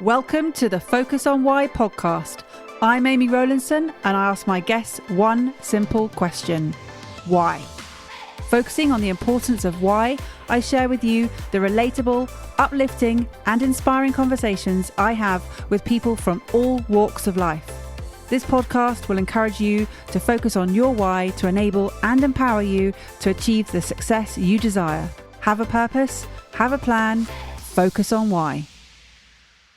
Welcome to the Focus on Why podcast. I'm Amy Rowlandson and I ask my guests one simple question. Why? Focusing on the importance of why, I share with you the relatable, uplifting and inspiring conversations I have with people from all walks of life. This podcast will encourage you to focus on your why to enable and empower you to achieve the success you desire. Have a purpose, have a plan, focus on why.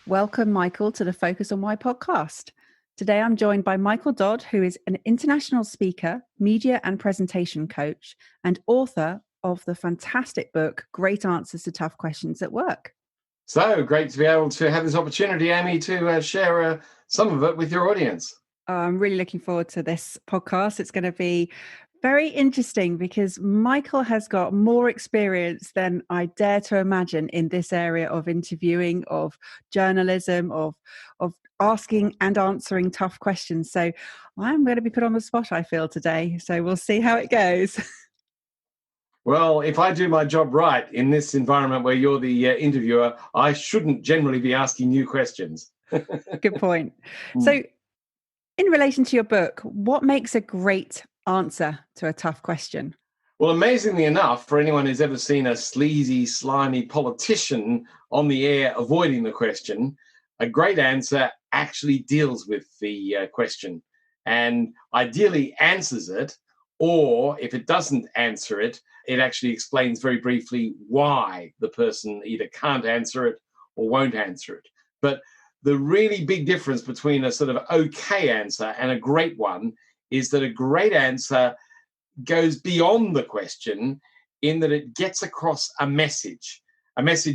Welcome, Michael, to the Focus on Why podcast. Today, I'm joined by Michael Dodd, who is an international speaker, media and presentation coach, and author of the fantastic book, Great Answers to Tough Questions at Work. So great to be able to have this opportunity, Amy, to share some of it with your audience. I'm really looking forward to this podcast. It's going to be very interesting because Michael has got more experience than I dare to imagine in this area of interviewing, of journalism, of asking and answering tough questions. So I'm going to be put on the spot, I feel, today. So we'll see how it goes. Well, if I do my job right in this environment where you're the interviewer, I shouldn't generally be asking you questions. Good point. So in relation to your book, what makes a great answer to a tough question? Well, amazingly enough, for anyone who's ever seen a sleazy, slimy politician on the air avoiding the question, a great answer actually deals with the question and ideally answers it, or if it doesn't answer it, it actually explains very briefly why the person either can't answer it or won't answer it. But the really big difference between a sort of okay answer and a great one is that a great answer goes beyond the question in that it gets across a message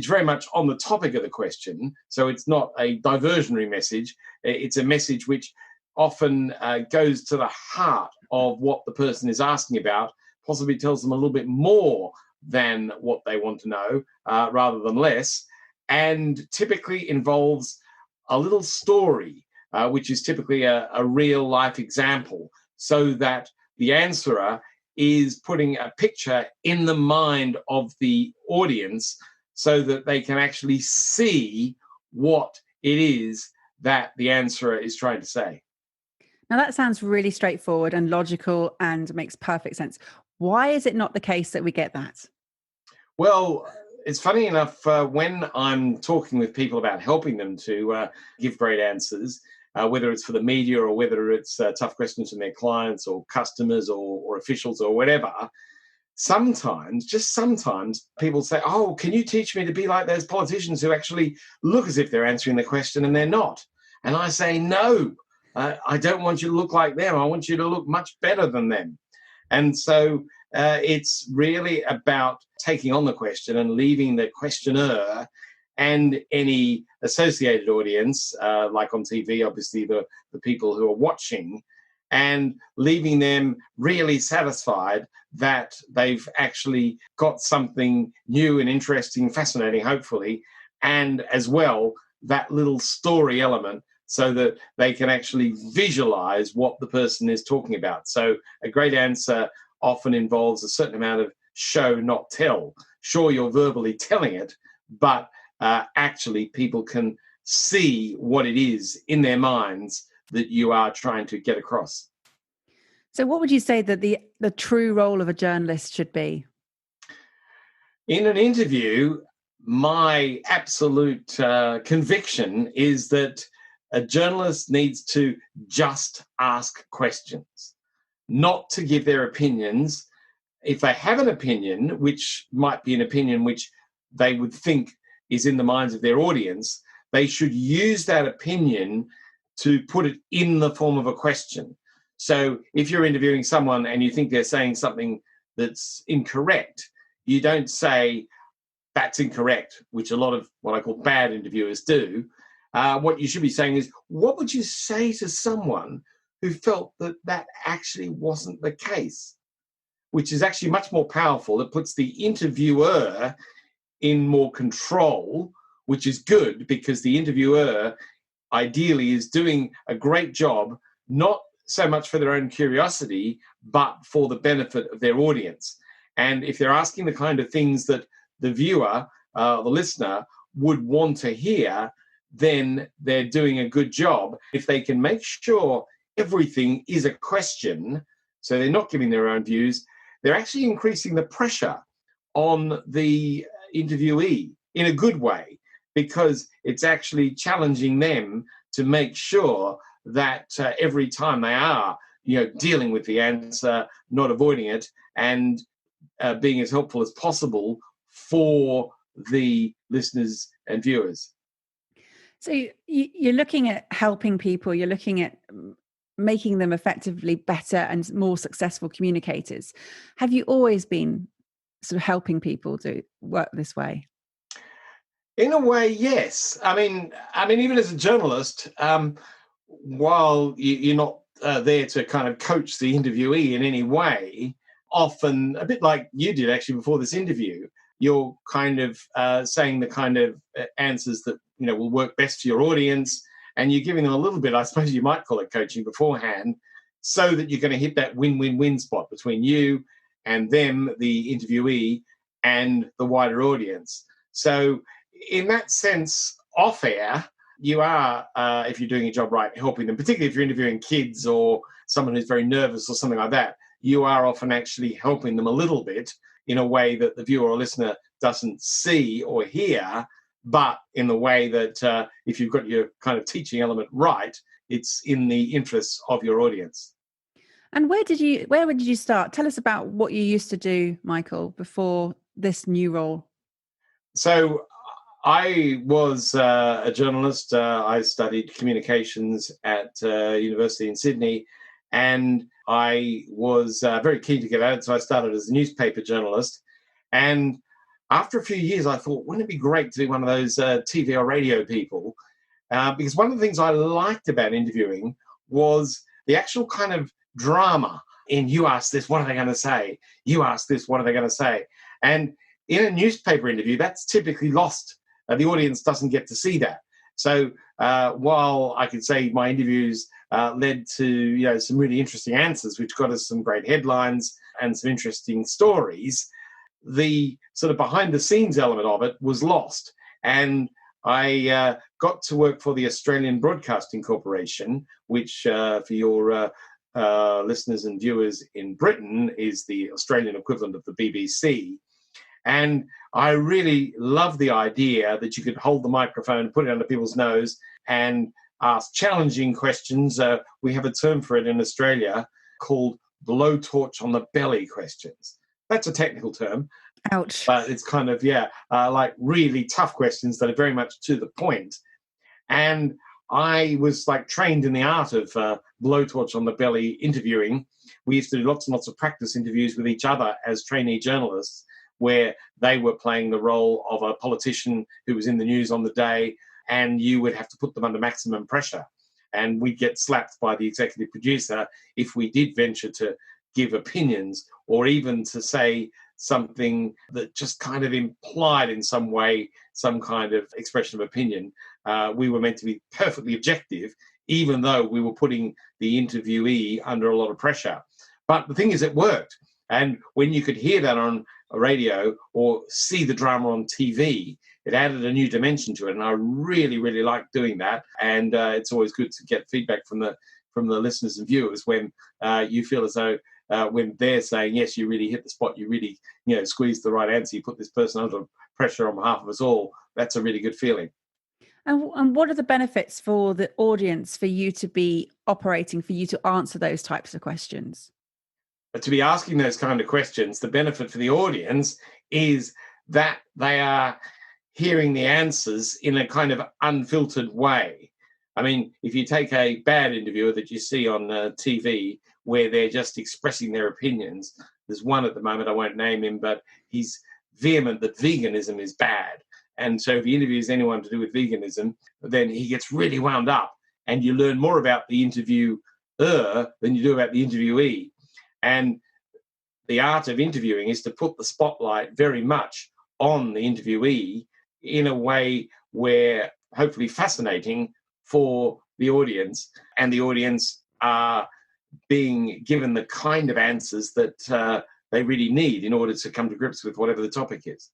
very much on the topic of the question. So it's not a diversionary message. It's a message which often goes to the heart of what the person is asking about, possibly tells them a little bit more than what they want to know rather than less, and typically involves a little story, which is typically a real life example, so that the answerer is putting a picture in the mind of the audience so that they can actually see what it is that the answerer is trying to say. Now that sounds really straightforward and logical and makes perfect sense. Why is it not the case that we get that? Well, it's funny enough, when I'm talking with people about helping them to give great answers, whether it's for the media or whether it's tough questions from their clients or customers or officials or whatever, sometimes, just sometimes, people say, oh, can you teach me to be like those politicians who actually look as if they're answering the question and they're not? And I say, no, I don't want you to look like them. I want you to look much better than them. And so it's really about taking on the question and leaving the questioner and any associated audience, like on TV, obviously the people who are watching, and leaving them really satisfied that they've actually got something new and interesting, fascinating, hopefully, and as well, that little story element so that they can actually visualize what the person is talking about. So a great answer often involves a certain amount of show, not tell. Sure, you're verbally telling it, but actually people can see what it is in their minds that you are trying to get across. So what would you say that the true role of a journalist should be? In an interview, my absolute conviction is that a journalist needs to just ask questions, not to give their opinions. If they have an opinion, which might be an opinion which they would think is in the minds of their audience, they should use that opinion to put it in the form of a question. So if you're interviewing someone and you think they're saying something that's incorrect, you don't say, that's incorrect, which a lot of what I call bad interviewers do. What you should be saying is, what would you say to someone who felt that that actually wasn't the case? Which is actually much more powerful. It puts the interviewer in more control, which is good because the interviewer ideally is doing a great job, not so much for their own curiosity, but for the benefit of their audience. And if they're asking the kind of things that the viewer, the listener, would want to hear, then they're doing a good job. If they can make sure everything is a question, so they're not giving their own views, they're actually increasing the pressure on the interviewee in a good way, because it's actually challenging them to make sure that every time they are, dealing with the answer, not avoiding it, and being as helpful as possible for the listeners and viewers. So you're looking at helping people, you're looking at making them effectively better and more successful communicators. Have you always been sort of helping people to work this way? In a way, yes. I mean, even as a journalist, while you're not there to kind of coach the interviewee in any way, often a bit like you did actually before this interview, you're kind of saying the kind of answers that will work best for your audience, and you're giving them a little bit, I suppose you might call it coaching beforehand, so that you're going to hit that win-win-win spot between you and them, the interviewee, and the wider audience. So in that sense, off air, you are, if you're doing your job right, helping them, particularly if you're interviewing kids or someone who's very nervous or something like that. You are often actually helping them a little bit in a way that the viewer or listener doesn't see or hear, but in the way that if you've got your kind of teaching element right, it's in the interests of your audience. And where did you start? Tell us about what you used to do, Michael, before this new role. So I was a journalist. I studied communications at university in Sydney, and I was very keen to get at it. So I started as a newspaper journalist. And after a few years, I thought, wouldn't it be great to be one of those TV or radio people? Because one of the things I liked about interviewing was the actual kind of drama in you ask this, what are they going to say? You ask this, what are they going to say? And in a newspaper interview, that's typically lost. The audience doesn't get to see that. So while I could say my interviews led to some really interesting answers, which got us some great headlines and some interesting stories, the sort of behind the scenes element of it was lost. And I got to work for the Australian Broadcasting Corporation, which for your listeners and viewers in Britain is the Australian equivalent of the BBC. And I really love the idea that you could hold the microphone, put it under people's nose, and ask challenging questions. We have a term for it in Australia called blowtorch on the belly questions. That's a technical term. Ouch. But it's kind of, like really tough questions that are very much to the point. And I was like trained in the art of blowtorch on the belly interviewing. We used to do lots and lots of practice interviews with each other as trainee journalists, where they were playing the role of a politician who was in the news on the day, and you would have to put them under maximum pressure. And we'd get slapped by the executive producer if we did venture to give opinions or even to say something that just kind of implied in some way some kind of expression of opinion. We were meant to be perfectly objective, even though we were putting the interviewee under a lot of pressure. But the thing is, it worked. And when you could hear that on a radio or see the drama on TV, it added a new dimension to it. And I really, really like doing that. And it's always good to get feedback from the listeners and viewers when you feel as though when they're saying, yes, you really hit the spot, you really squeezed the right answer, you put this person under pressure on behalf of us all. That's a really good feeling. And what are the benefits for the audience for you to be operating, for you to answer those types of questions? But to be asking those kind of questions, the benefit for the audience is that they are hearing the answers in a kind of unfiltered way. I mean, if you take a bad interviewer that you see on TV where they're just expressing their opinions, there's one at the moment, I won't name him, but he's vehement that veganism is bad. And so if he interviews anyone to do with veganism, then he gets really wound up, and you learn more about the interviewer than you do about the interviewee. And the art of interviewing is to put the spotlight very much on the interviewee in a way where hopefully fascinating for the audience, and the audience are being given the kind of answers that they really need in order to come to grips with whatever the topic is.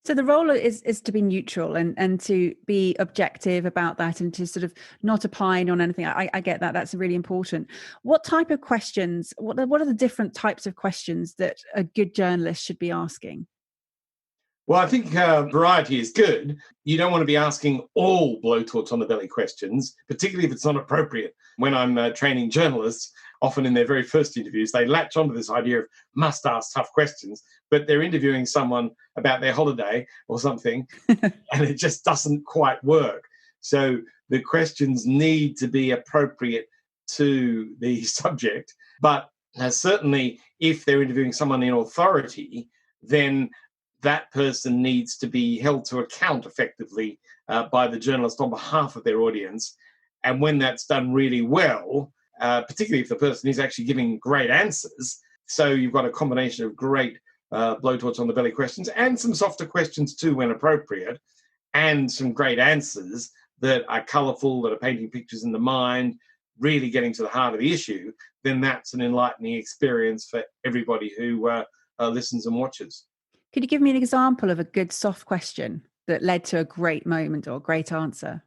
So the role is to be neutral and to be objective about that and to sort of not opine on anything. I get that. That's really important. What type of questions, what are the different types of questions that a good journalist should be asking? Well, I think variety is good. You don't want to be asking all blowtorch on the belly questions, particularly if it's not appropriate. When I'm training journalists, often in their very first interviews, they latch onto this idea of must ask tough questions, but they're interviewing someone about their holiday or something, and it just doesn't quite work. So the questions need to be appropriate to the subject, but certainly if they're interviewing someone in authority, then that person needs to be held to account effectively by the journalist on behalf of their audience. And when that's done really well, particularly if the person is actually giving great answers, so you've got a combination of great blowtorch on the belly questions and some softer questions too when appropriate, and some great answers that are colourful, that are painting pictures in the mind, really getting to the heart of the issue, then that's an enlightening experience for everybody who listens and watches. Could you give me an example of a good soft question that led to a great moment or a great answer?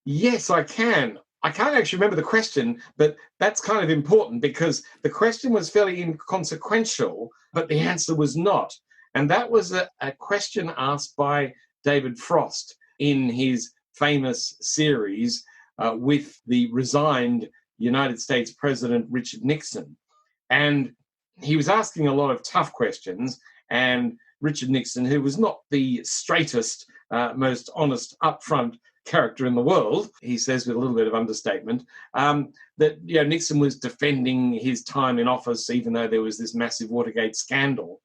Yes, I can. I can't actually remember the question, but that's kind of important because the question was fairly inconsequential, but the answer was not. And that was a question asked by David Frost in his famous series with the resigned United States President Richard Nixon. And he was asking a lot of tough questions, and Richard Nixon, who was not the straightest, most honest, upfront character in the world, he says with a little bit of understatement, that Nixon was defending his time in office, even though there was this massive Watergate scandal.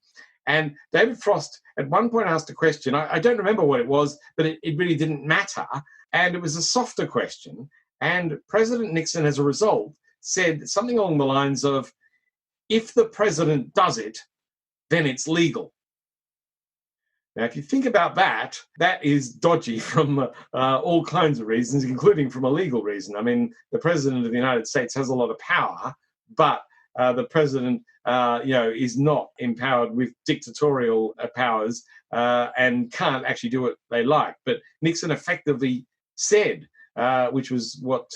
And David Frost at one point asked a question, I don't remember what it was, but it really didn't matter. And it was a softer question. And President Nixon, as a result, said something along the lines of, if the president does it, then it's legal. Now, if you think about that, that is dodgy from all kinds of reasons, including from a legal reason. I mean, the president of the United States has a lot of power, but the president, is not empowered with dictatorial powers and can't actually do what they like. But Nixon effectively said, which was what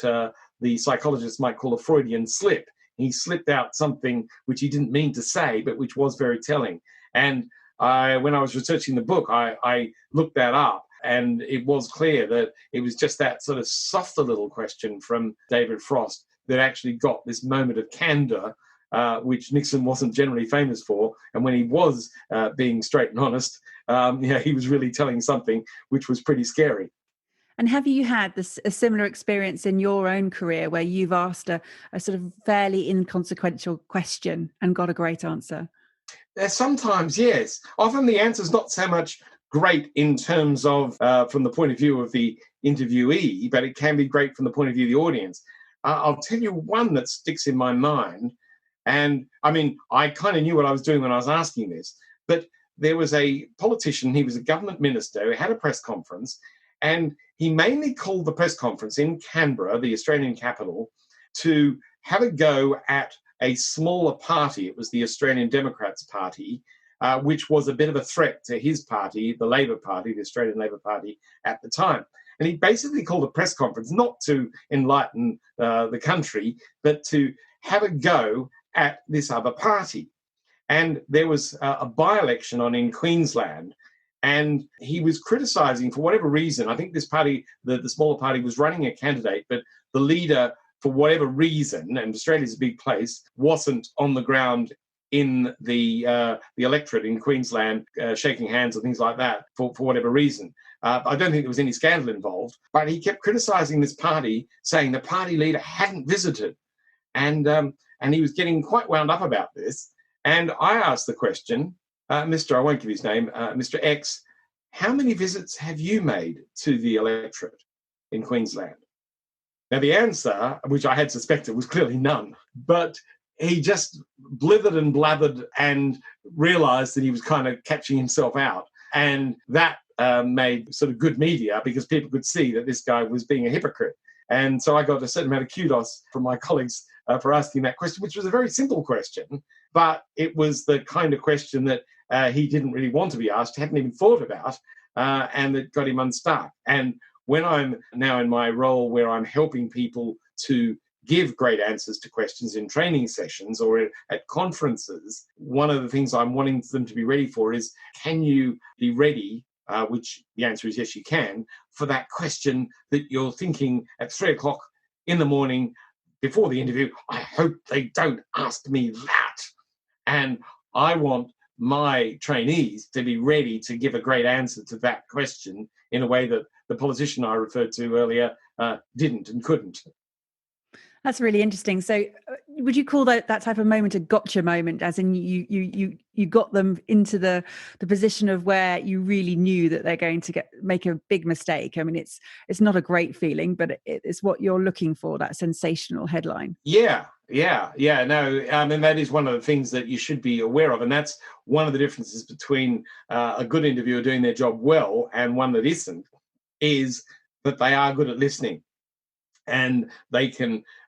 the psychologists might call a Freudian slip. He slipped out something which he didn't mean to say, but which was very telling. And when I was researching the book, I looked that up, and it was clear that it was just that sort of softer little question from David Frost that actually got this moment of candor, which Nixon wasn't generally famous for. And when he was being straight and honest, he was really telling something which was pretty scary. And have you had a similar experience in your own career where you've asked a sort of fairly inconsequential question and got a great answer? Sometimes, yes. Often the answer is not so much great in terms of from the point of view of the interviewee, but it can be great from the point of view of the audience. I'll tell you one that sticks in my mind. And I mean, I kind of knew what I was doing when I was asking this, but there was a politician, he was a government minister, he had a press conference, and he mainly called the press conference in Canberra, the Australian capital, to have a go at a smaller party. It was the Australian Democrats Party, which was a bit of a threat to his party, the Labor Party, the Australian Labor Party at the time. And he basically called a press conference not to enlighten the country, but to have a go at this other party. And there was a by-election on in Queensland, and he was criticising, for whatever reason, I think this party, the smaller party, was running a candidate, but the leader, for whatever reason, and Australia's a big place, wasn't on the ground in the electorate in Queensland, shaking hands and things like that, for whatever reason. I don't think there was any scandal involved, but he kept criticising this party, saying the party leader hadn't visited. And he was getting quite wound up about this. And I asked the question, Mr. I won't give his name, Mr. X, how many visits have you made to the electorate in Queensland? Now, the answer, which I had suspected, was clearly none. But he just blithered and blathered and realised that he was kind of catching himself out. And that made sort of good media because people could see that this guy was being a hypocrite. And so I got a certain amount of kudos from my colleagues for asking that question, which was a very simple question, but it was the kind of question that he didn't really want to be asked, hadn't even thought about, and it got him unstuck. And when I'm now in my role where I'm helping people to give great answers to questions in training sessions or at conferences, one of the things I'm wanting them to be ready for is, can you be ready, which the answer is yes, you can, for that question that you're thinking at 3 o'clock in the morning before the interview, I hope they don't ask me that. And I want my trainees to be ready to give a great answer to that question in a way that the politician I referred to earlier didn't and couldn't. That's really interesting. So would you call that type of moment a gotcha moment, as in you got them into the position of where you really knew that they're going to make a big mistake? I mean, it's not a great feeling, but it's what you're looking for, that sensational headline. Yeah. No, I mean, that is one of the things that you should be aware of. And that's one of the differences between a good interviewer doing their job well and one that isn't, is that they are good at listening. And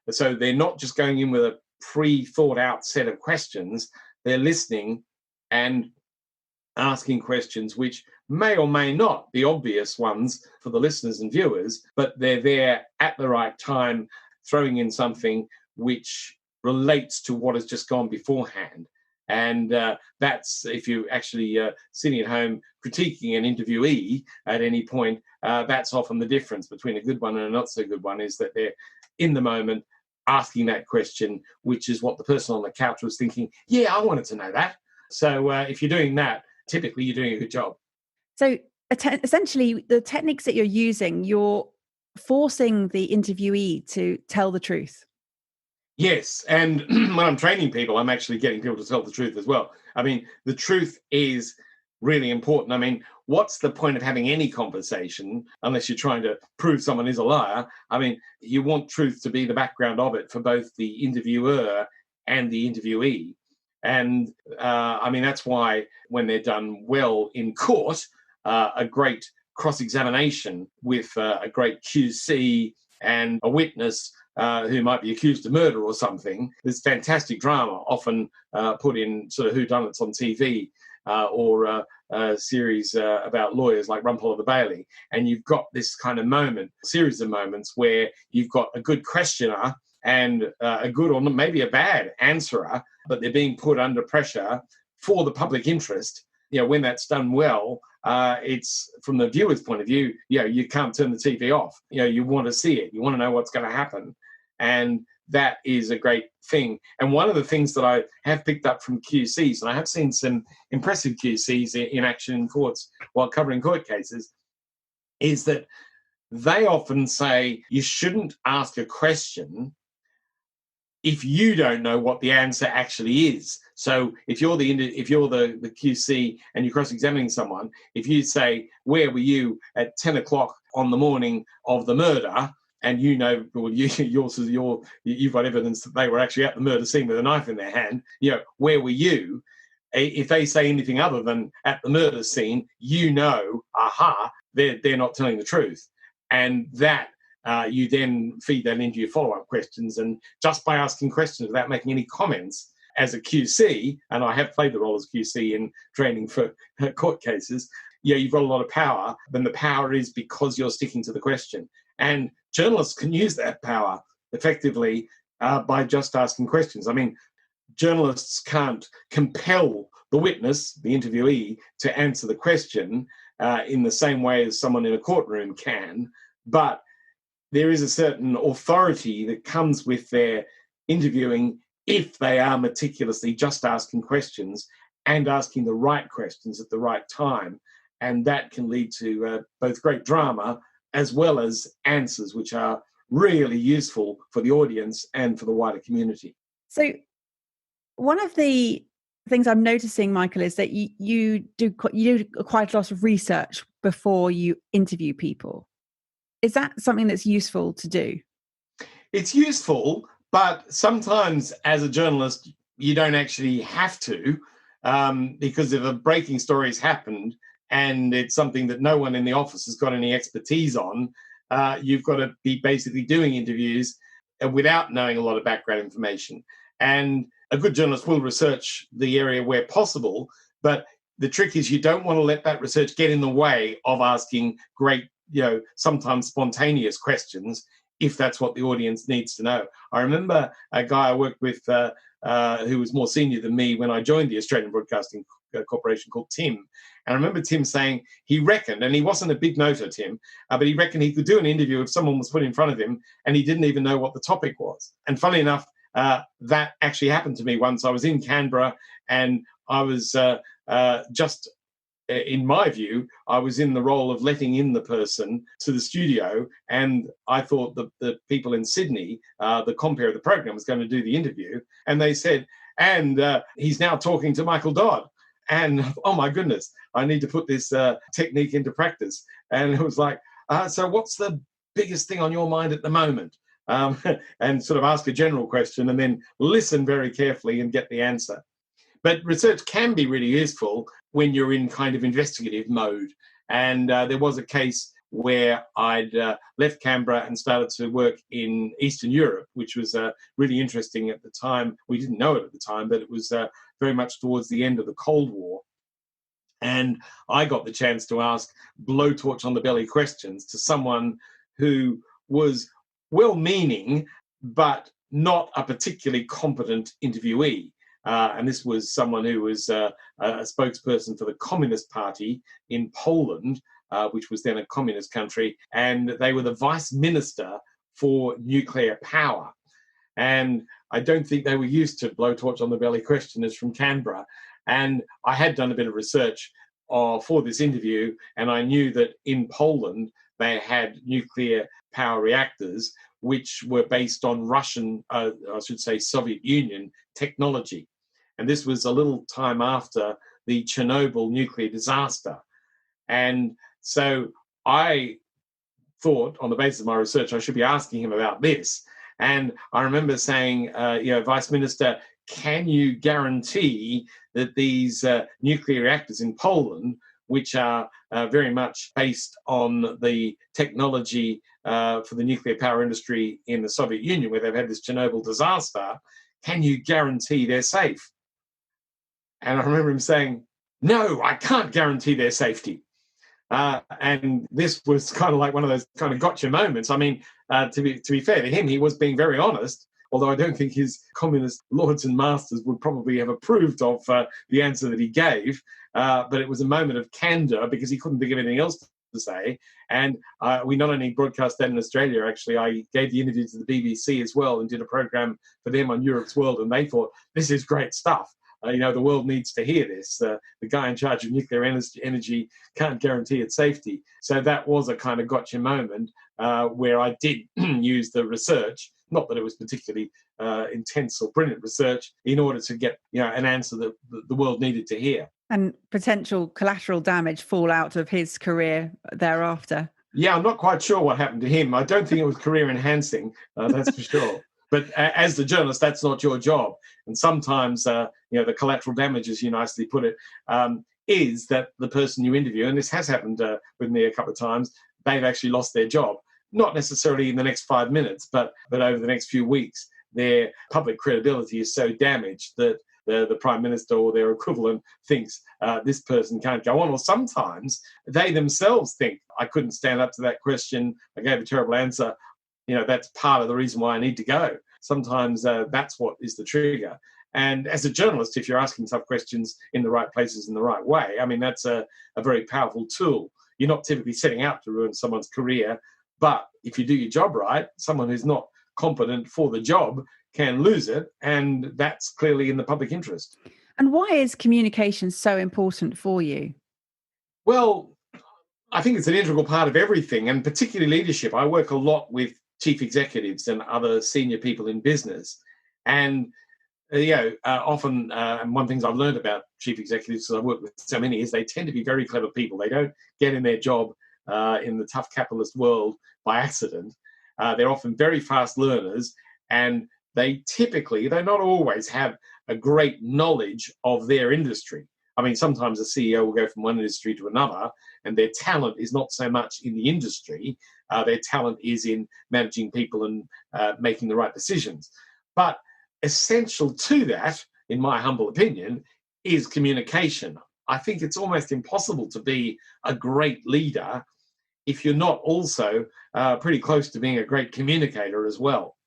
so they're not just going in with a pre-thought out set of questions, they're listening and asking questions which may or may not be obvious ones for the listeners and viewers, but they're there at the right time, throwing in something which relates to what has just gone beforehand. And that's, if you're actually sitting at home critiquing an interviewee at any point, that's often the difference between a good one and a not so good one, is that they're in the moment asking that question, which is what the person on the couch was thinking, yeah, I wanted to know that. So if you're doing that, typically you're doing a good job. So essentially, the techniques that you're using, you're forcing the interviewee to tell the truth. Yes, and when I'm training people, I'm actually getting people to tell the truth as well. I mean, the truth is really important. I mean, what's the point of having any conversation unless you're trying to prove someone is a liar? I mean, you want truth to be the background of it for both the interviewer and the interviewee. And I mean, that's why when they're done well in court, a great cross-examination with a great QC and a witness who might be accused of murder or something. There's fantastic drama often put in sort of whodunits on TV or a series about lawyers like Rumpole of the Bailey. And you've got this kind of series of moments where you've got a good questioner and a good or maybe a bad answerer, but they're being put under pressure for the public interest. You know, when that's done well, it's from the viewer's point of view, you can't turn the TV off. You want to see it. You want to know what's going to happen. And that is a great thing. And one of the things that I have picked up from QCs, and I have seen some impressive QCs in action in courts while covering court cases, is that they often say you shouldn't ask a question if you don't know what the answer actually is. So if you're the QC and you're cross-examining someone, if you say, where were you at 10 o'clock on the morning of the murder, and you've got evidence that they were actually at the murder scene with a knife in their hand, where were you? If they say anything other than at the murder scene, they're not telling the truth. And that you then feed that into your follow-up questions. And just by asking questions without making any comments as a QC, and I have played the role as QC in training for court cases, you've got a lot of power. Then the power is because you're sticking to the question. And journalists can use that power effectively by just asking questions. I mean, journalists can't compel the witness, the interviewee, to answer the question in the same way as someone in a courtroom can, but there is a certain authority that comes with their interviewing if they are meticulously just asking questions and asking the right questions at the right time. And that can lead to both great drama as well as answers which are really useful for the audience and for the wider community. So one of the things I'm noticing, Michael, is that you do quite a lot of research before you interview people. Is that something that's useful to do? It's useful, but sometimes as a journalist, you don't actually have to, because if a breaking story has happened and it's something that no one in the office has got any expertise on, you've got to be basically doing interviews without knowing a lot of background information. And a good journalist will research the area where possible, but the trick is you don't want to let that research get in the way of asking great, sometimes spontaneous questions, if that's what the audience needs to know. I remember a guy I worked with who was more senior than me when I joined the Australian Broadcasting Corporation, called Tim. And I remember Tim saying he reckoned, and he wasn't a big noter, Tim, but he reckoned he could do an interview if someone was put in front of him and he didn't even know what the topic was. And funny enough, that actually happened to me once. I was in Canberra and I was in my view, I was in the role of letting in the person to the studio, and I thought that the people in Sydney, the compere of the program, was going to do the interview, and they said, and he's now talking to Michael Dodd. And oh my goodness, I need to put this technique into practice. And it was like, so what's the biggest thing on your mind at the moment? And sort of ask a general question and then listen very carefully and get the answer. But research can be really useful when you're in kind of investigative mode. And there was a case where I'd left Canberra and started to work in Eastern Europe, which was really interesting at the time. We didn't know it at the time, but it was very much towards the end of the Cold War. And I got the chance to ask blowtorch on the belly questions to someone who was well-meaning, but not a particularly competent interviewee. And this was someone who was a spokesperson for the Communist Party in Poland, which was then a communist country, and they were the vice minister for nuclear power. And I don't think they were used to blowtorch on the belly questioners from Canberra. And I had done a bit of research for this interview, and I knew that in Poland they had nuclear power reactors which were based on Russian, Soviet Union technology. And this was a little time after the Chernobyl nuclear disaster. And so I thought, on the basis of my research, I should be asking him about this. And I remember saying, Vice Minister, can you guarantee that these nuclear reactors in Poland, which are very much based on the technology for the nuclear power industry in the Soviet Union, where they've had this Chernobyl disaster, can you guarantee they're safe? And I remember him saying, no, I can't guarantee their safety. And this was kind of like one of those kind of gotcha moments. I mean, to be fair to him, he was being very honest, although I don't think his communist lords and masters would probably have approved of the answer that he gave. But it was a moment of candor because he couldn't think of anything else to say. And we not only broadcast that in Australia, actually, I gave the interview to the BBC as well and did a program for them on Europe's World. And they thought, this is great stuff. The world needs to hear this. The guy in charge of nuclear energy can't guarantee its safety. So that was a kind of gotcha moment where I did use the research, not that it was particularly intense or brilliant research, in order to get an answer that the world needed to hear. And potential collateral damage fallout of his career therethereafter. Yeah, I'm not quite sure what happened to him. I don't think it was career enhancing, that's for sure. But as the journalist, that's not your job. And sometimes, the collateral damage, as you nicely put it, is that the person you interview, and this has happened with me a couple of times, they've actually lost their job. Not necessarily in the next 5 minutes, but over the next few weeks, their public credibility is so damaged that the Prime Minister or their equivalent thinks this person can't go on. Or sometimes they themselves think, I couldn't stand up to that question, I gave a terrible answer. That's part of the reason why I need to go. Sometimes that's what is the trigger. And as a journalist, if you're asking tough questions in the right places in the right way, I mean, that's a very powerful tool. You're not typically setting out to ruin someone's career, but if you do your job right, someone who's not competent for the job can lose it, and that's clearly in the public interest. And why is communication so important for you? Well, I think it's an integral part of everything, and particularly leadership. I work a lot with chief executives and other senior people in business. And, often, and one of the things I've learned about chief executives, because I've worked with so many, is they tend to be very clever people. They don't get in their job in the tough capitalist world by accident. They're often very fast learners, and they not always have a great knowledge of their industry. I mean, sometimes a CEO will go from one industry to another, and their talent is not so much in the industry. Their talent is in managing people and making the right decisions. But essential to that, in my humble opinion, is communication. I think it's almost impossible to be a great leader if you're not also pretty close to being a great communicator as well.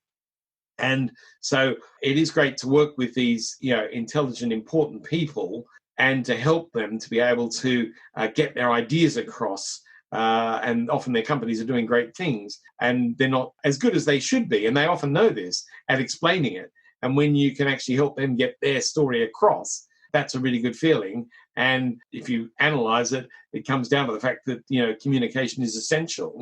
And so it is great to work with these, intelligent, important people and to help them to be able to get their ideas across. And often their companies are doing great things and they're not as good as they should be. And they often know this at explaining it. And when you can actually help them get their story across, that's a really good feeling. And if you analyze it, it comes down to the fact that, communication is essential.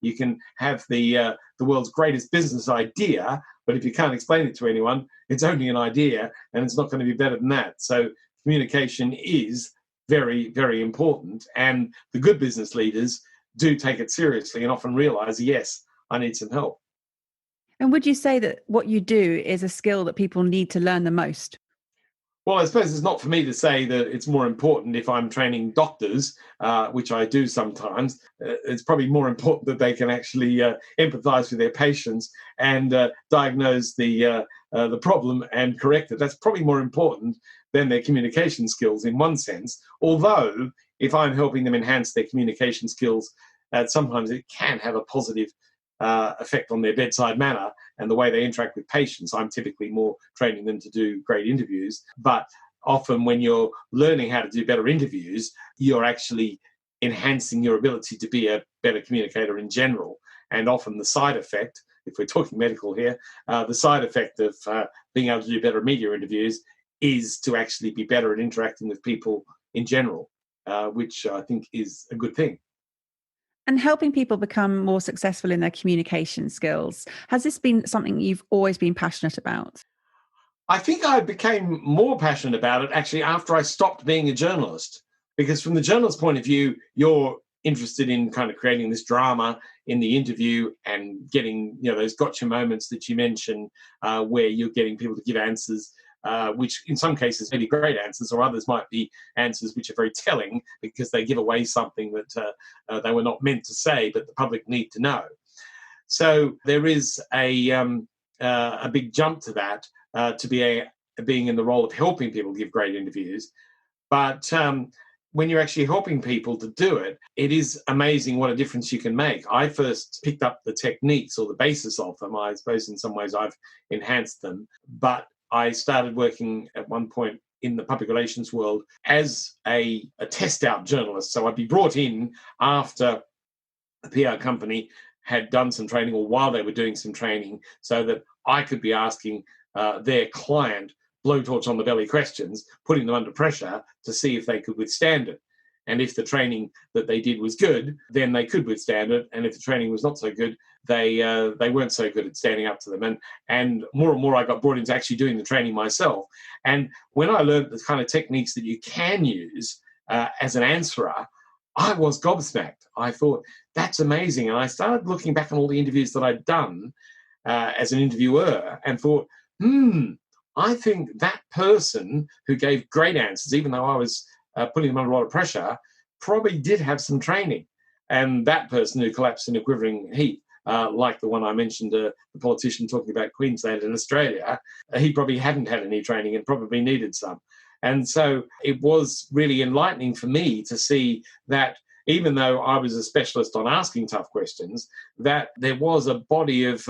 You can have the world's greatest business idea, but if you can't explain it to anyone, it's only an idea and it's not going to be better than that. So communication is very, very important. And the good business leaders do take it seriously and often realize, yes, I need some help. And would you say that what you do is a skill that people need to learn the most? Well, I suppose it's not for me to say that it's more important if I'm training doctors, which I do sometimes. It's probably more important that they can actually empathize with their patients and diagnose the problem and correct it. That's probably more important than their communication skills in one sense. Although, if I'm helping them enhance their communication skills, sometimes it can have a positive effect on their bedside manner and the way they interact with patients. I'm typically more training them to do great interviews, but often when you're learning how to do better interviews, you're actually enhancing your ability to be a better communicator in general. And often the side effect, if we're talking medical here, the side effect of being able to do better media interviews is to actually be better at interacting with people in general, which I think is a good thing. And helping people become more successful in their communication skills, has this been something you've always been passionate about? I think I became more passionate about it actually after I stopped being a journalist, because from the journalist's point of view, you're interested in kind of creating this drama in the interview and getting, those gotcha moments that you mentioned, where you're getting people to give answers, which in some cases may be great answers, or others might be answers which are very telling because they give away something that they were not meant to say, but the public need to know. So there is a big jump to that, to being in the role of helping people give great interviews. But when you're actually helping people to do it, it is amazing what a difference you can make. I first picked up the techniques or the basis of them. I suppose in some ways I've enhanced them, but I started working at one point in the public relations world as a test out journalist. So I'd be brought in after the PR company had done some training or while they were doing some training so that I could be asking their client blowtorch on the belly questions, putting them under pressure to see if they could withstand it. And if the training that they did was good, then they could withstand it. And if the training was not so good, they weren't so good at standing up to them. And more I got brought into actually doing the training myself. And when I learned the kind of techniques that you can use as an answerer, I was gobsmacked. I thought, that's amazing. And I started looking back on all the interviews that I'd done as an interviewer and thought, I think that person who gave great answers, even though I was putting them under a lot of pressure, probably did have some training. And that person who collapsed in a quivering heap, like the one I mentioned, the politician talking about Queensland and Australia, he probably hadn't had any training and probably needed some. And so it was really enlightening for me to see that even though I was a specialist on asking tough questions, that there was a body of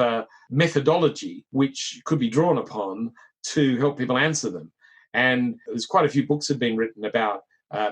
methodology which could be drawn upon to help people answer them. And there's quite a few books have been written about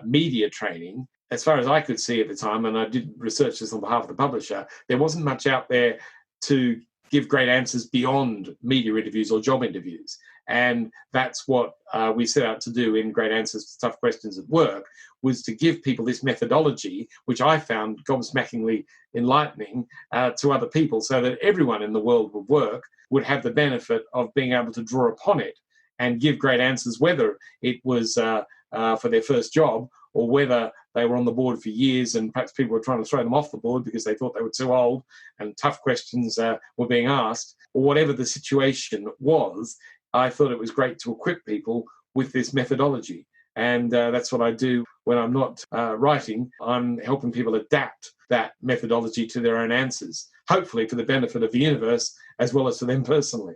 media training. As far as I could see at the time, and I did research this on behalf of the publisher, there wasn't much out there to give great answers beyond media interviews or job interviews. And that's what we set out to do in Great Answers to Tough Questions at Work, was to give people this methodology, which I found gobsmackingly enlightening to other people, so that everyone in the world of work would have the benefit of being able to draw upon it and give great answers, whether it was for their first job or whether they were on the board for years and perhaps people were trying to throw them off the board because they thought they were too old and tough questions were being asked, or whatever the situation was. I thought it was great to equip people with this methodology. And that's what I do when I'm not writing. I'm helping people adapt that methodology to their own answers, hopefully for the benefit of the universe as well as for them personally.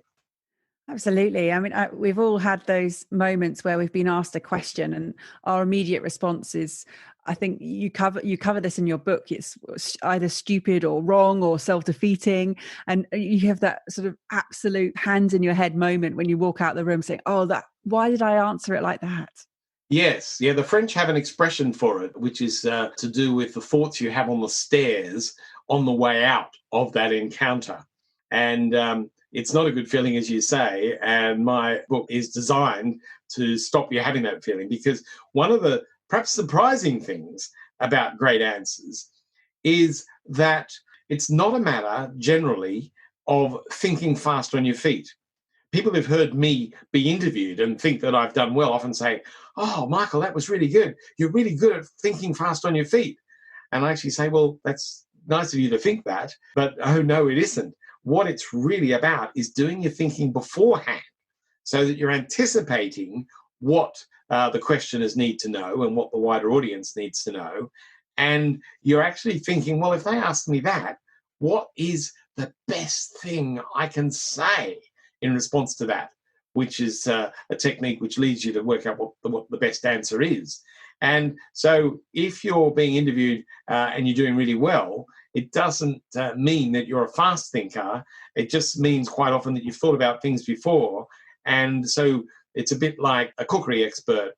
Absolutely. I mean, we've all had those moments where we've been asked a question and our immediate response is, I think you cover this in your book. It's either stupid or wrong or self-defeating. And you have that sort of absolute hands in your head moment when you walk out the room saying, oh, why did I answer it like that? Yes, yeah, the French have an expression for it, which is to do with the thoughts you have on the stairs on the way out of that encounter. And it's not a good feeling, as you say. And my book is designed to stop you having that feeling, because one of the perhaps surprising things about great answers is that it's not a matter generally of thinking fast on your feet. People who've heard me be interviewed and think that I've done well often say, "Oh, Michael, that was really good. You're really good at thinking fast on your feet." And I actually say, well, that's nice of you to think that, but oh, no, it isn't. What it's really about is doing your thinking beforehand so that you're anticipating what the questioners need to know and what the wider audience needs to know. And you're actually thinking, well, if they ask me that, what is the best thing I can say in response to that, which is a technique which leads you to work out what the best answer is. And so if you're being interviewed and you're doing really well, it doesn't mean that you're a fast thinker. It just means quite often that you've thought about things before. And so it's a bit like a cookery expert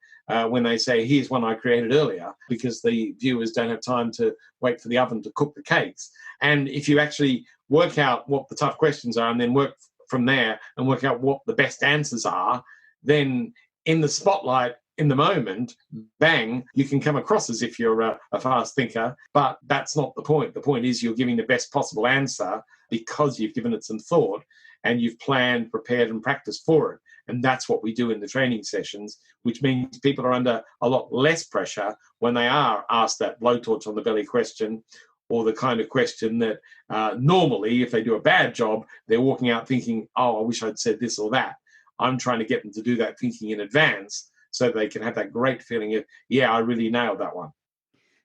when they say, here's one I created earlier, because the viewers don't have time to wait for the oven to cook the cakes. And if you actually work out what the tough questions are and then work from there and work out what the best answers are, then in the spotlight, in the moment, bang, you can come across as if you're a fast thinker, but that's not the point. The point is you're giving the best possible answer because you've given it some thought and you've planned, prepared, and practiced for it. And that's what we do in the training sessions, which means people are under a lot less pressure when they are asked that blowtorch on the belly question, or the kind of question that normally, if they do a bad job, they're walking out thinking, oh, I wish I'd said this or that. I'm trying to get them to do that thinking in advance so they can have that great feeling of, yeah, I really nailed that one.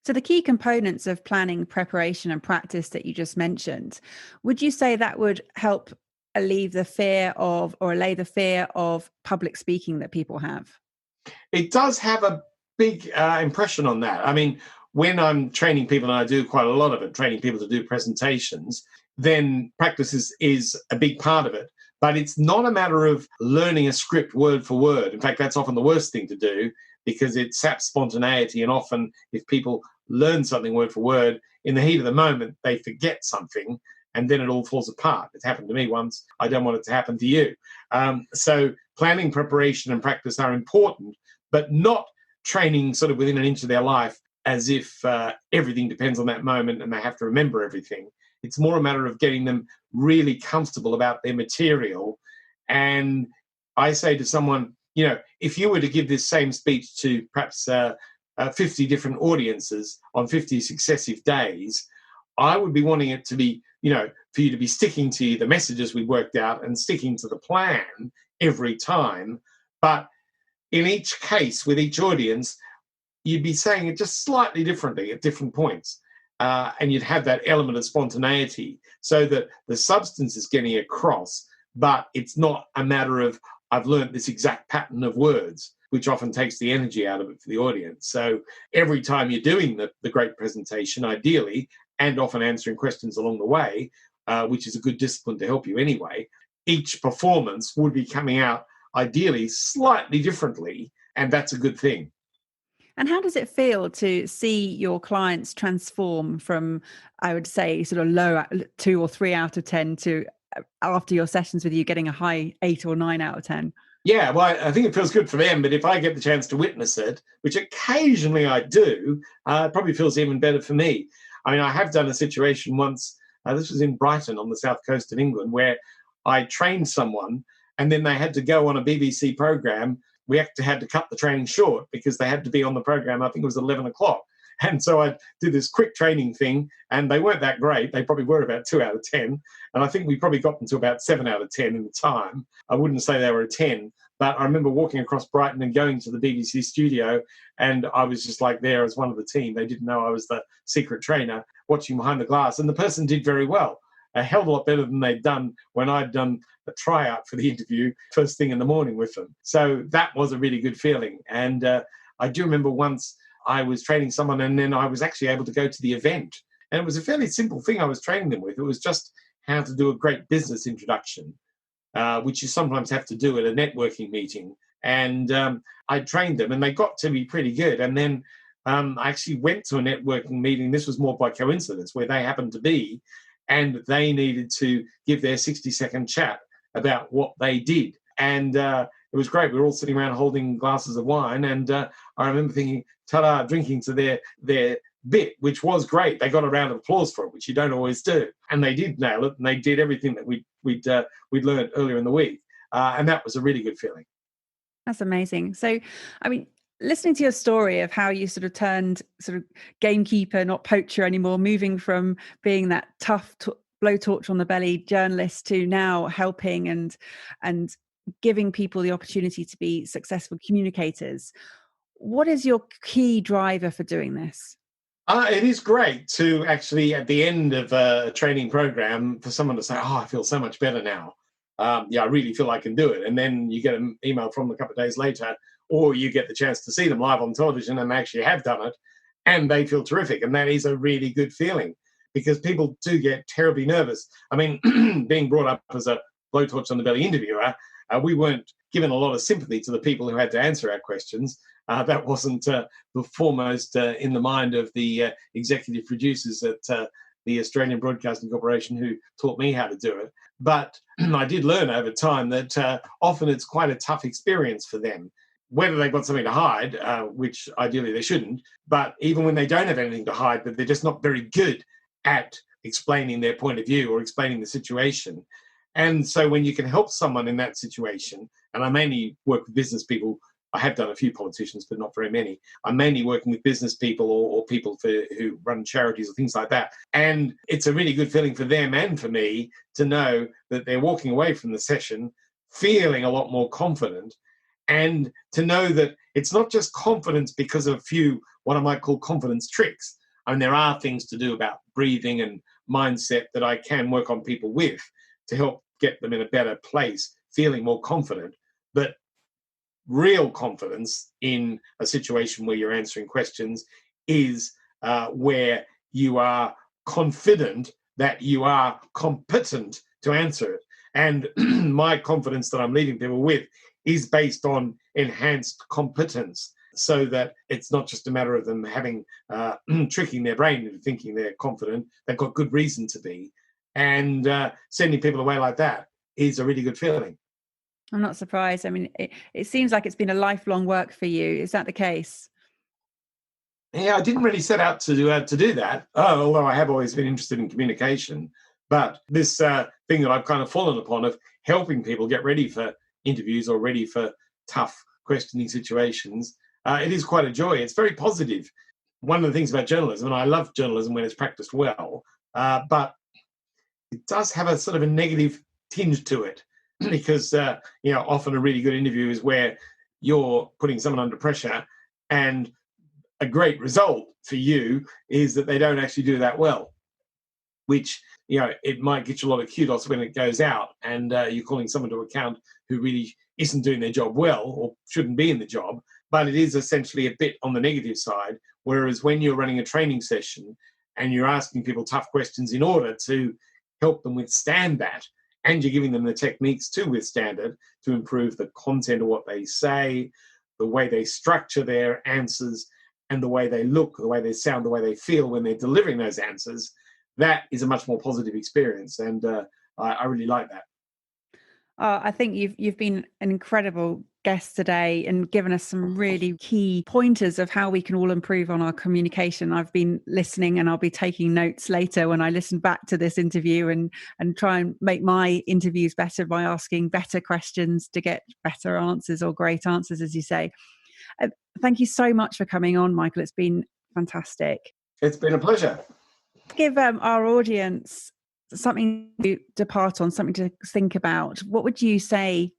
So the key components of planning, preparation, and practice that you just mentioned, would you say that would help allay the fear of public speaking that people have? It does have a big impression on that. I mean, when I'm training people, and I do quite a lot of it, training people to do presentations, then practice is a big part of it. But it's not a matter of learning a script word for word. In fact, that's often the worst thing to do because it saps spontaneity. And often if people learn something word for word, in the heat of the moment, they forget something and then it all falls apart. It's happened to me once. I don't want it to happen to you. So planning, preparation, and practice are important, but not training sort of within an inch of their life as if everything depends on that moment and they have to remember everything. It's more a matter of getting them really comfortable about their material. And I say to someone, if you were to give this same speech to perhaps 50 different audiences on 50 successive days, I would be wanting it to be, for you to be sticking to the messages we worked out and sticking to the plan every time. But in each case, with each audience, you'd be saying it just slightly differently at different points. And you'd have that element of spontaneity so that the substance is getting across, but it's not a matter of, I've learned this exact pattern of words, which often takes the energy out of it for the audience. So every time you're doing the great presentation, ideally, and often answering questions along the way, which is a good discipline to help you anyway, each performance would be coming out ideally slightly differently, and that's a good thing. And how does it feel to see your clients transform from, I would say, sort of low 2 or 3 out of 10 to after your sessions with you getting a high 8 or 9 out of 10? Yeah, well, I think it feels good for them, but if I get the chance to witness it, which occasionally I do, it probably feels even better for me. I mean, I have done a situation once, this was in Brighton on the south coast of England, where I trained someone and then they had to go on a BBC program. We actually had to cut the training short because they had to be on the program, I think it was 11 o'clock. And so I did this quick training thing, and they weren't that great. They probably were about 2 out of 10. And I think we probably got them to about 7 out of 10 in the time. I wouldn't say they were a 10, but I remember walking across Brighton and going to the BBC studio, and I was just like there as one of the team. They didn't know I was the secret trainer, watching behind the glass. And the person did very well. a hell of a lot better than they'd done when I'd done a tryout for the interview first thing in the morning with them. So that was a really good feeling. And I do remember once I was training someone, and then I was actually able to go to the event. And it was a fairly simple thing I was training them with. It was just how to do a great business introduction, which you sometimes have to do at a networking meeting. And I trained them, and they got to be pretty good. And then I actually went to a networking meeting. This was more by coincidence, where they happened to be, and they needed to give their 60-second chat about what they did. And it was great. We were all sitting around holding glasses of wine, and I remember thinking, ta-da, drinking to their bit, which was great. They got a round of applause for it, which you don't always do. And they did nail it, and they did everything that we'd learned earlier in the week. And that was a really good feeling. That's amazing. So, I mean, listening to your story of how you sort of turned sort of gamekeeper, not poacher anymore, moving from being that tough blowtorch on the belly journalist to now helping and giving people the opportunity to be successful communicators. What is your key driver for doing this? It is great to actually, at the end of a training program, for someone to say, "Oh, I feel so much better now. I really feel I can do it." And then you get an email from them a couple of days later, or you get the chance to see them live on television and they actually have done it, and they feel terrific. And that is a really good feeling, because people do get terribly nervous. I mean, being brought up as a blowtorch on the belly interviewer, we weren't given a lot of sympathy to the people who had to answer our questions. That wasn't the foremost in the mind of the executive producers at the Australian Broadcasting Corporation, who taught me how to do it. But I did learn over time that often it's quite a tough experience for them, whether they've got something to hide, which ideally they shouldn't, but even when they don't have anything to hide, but they're just not very good at explaining their point of view or explaining the situation. And so when you can help someone in that situation, and I mainly work with business people, I have done a few politicians, but not very many. I'm mainly working with business people or people who run charities or things like that. And it's a really good feeling for them and for me to know that they're walking away from the session feeling a lot more confident, and to know that it's not just confidence because of a few, what I might call confidence tricks. I mean, there are things to do about breathing and mindset that I can work on people with to help get them in a better place, feeling more confident. But real confidence in a situation where you're answering questions is where you are confident that you are competent to answer it. And my confidence that I'm leaving people with is based on enhanced competence, so that it's not just a matter of them having tricking their brain into thinking they're confident. They've got good reason to be. And sending people away like that is a really good feeling. I'm not surprised. I mean, it seems like it's been a lifelong work for you. Is that the case? Yeah, I didn't really set out to do that, although I have always been interested in communication. But this thing that I've kind of fallen upon of helping people get ready for interviews or ready for tough questioning situations, it is quite a joy. It's very positive. One of the things about journalism, and I love journalism when it's practiced well, but it does have a sort of a negative tinge to it, because often a really good interview is where you're putting someone under pressure, and a great result for you is that they don't actually do that well, which it might get you a lot of kudos when it goes out, and you're calling someone to account who really isn't doing their job well or shouldn't be in the job. But it is essentially a bit on the negative side. Whereas when you're running a training session and you're asking people tough questions in order to help them withstand that, and you're giving them the techniques to withstand it, to improve the content of what they say, the way they structure their answers, and the way they look, the way they sound, the way they feel when they're delivering those answers, that is a much more positive experience. And I really like that. I think you've been an incredible guest today and given us some really key pointers of how we can all improve on our communication. I've been listening, and I'll be taking notes later when I listen back to this interview and try and make my interviews better by asking better questions to get better answers, or great answers, as you say. Thank you so much for coming on, Michael. It's been fantastic. It's been a pleasure. Give our audience something to depart on, something to think about. What would you say,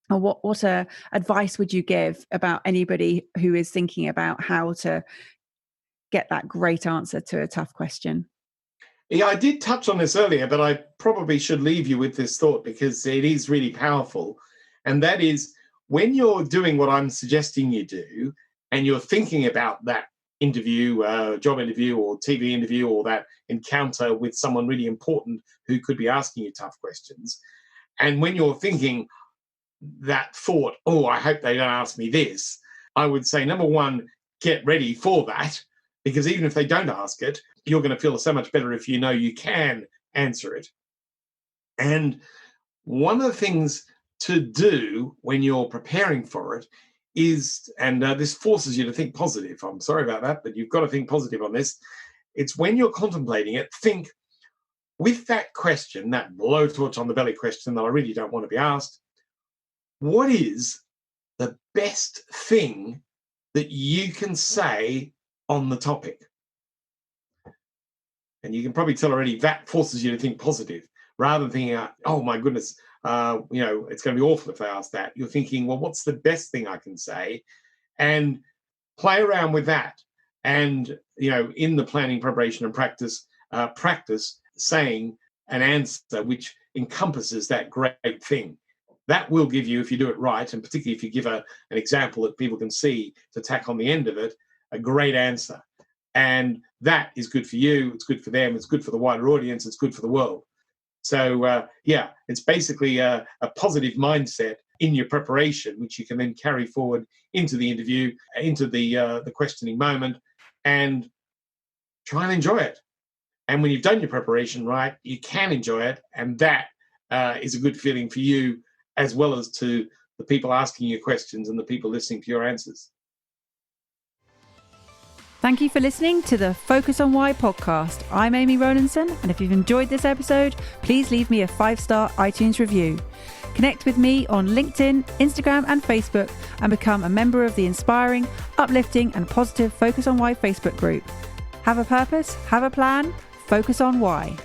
or what advice would you give about anybody who is thinking about how to get that great answer to a tough question? Yeah, I did touch on this earlier, but I probably should leave you with this thought because it is really powerful. And that is, when you're doing what I'm suggesting you do, and you're thinking about that interview, job interview or TV interview, or that encounter with someone really important who could be asking you tough questions. And when you're thinking that thought, oh, I hope they don't ask me this, I would say, number one, get ready for that, because even if they don't ask it, you're going to feel so much better if you know you can answer it. And one of the things to do when you're preparing for it is, and this forces you to think positive. I'm sorry about that, but you've got to think positive on this. It's when you're contemplating it, think with that question, that blowtorch on the belly question that I really don't want to be asked, what is the best thing that you can say on the topic? And you can probably tell already that forces you to think positive rather than thinking, oh my goodness, it's going to be awful if they ask that. You're thinking, well, what's the best thing I can say? And play around with that. And, in the planning, preparation and practice saying an answer which encompasses that great thing. That will give you, if you do it right, and particularly if you give an example that people can see to tack on the end of it, a great answer. And that is good for you, it's good for them, it's good for the wider audience, it's good for the world. So, it's basically a positive mindset in your preparation, which you can then carry forward into the interview, into the questioning moment, and try and enjoy it. And when you've done your preparation right, you can enjoy it, and that is a good feeling for you as well as to the people asking you questions and the people listening to your answers. Thank you for listening to the Focus on Why podcast. I'm Amy Rowlandson, and if you've enjoyed this episode, please leave me a 5-star iTunes review. Connect with me on LinkedIn, Instagram and Facebook, and become a member of the inspiring, uplifting and positive Focus on Why Facebook group. Have a purpose, have a plan, focus on why.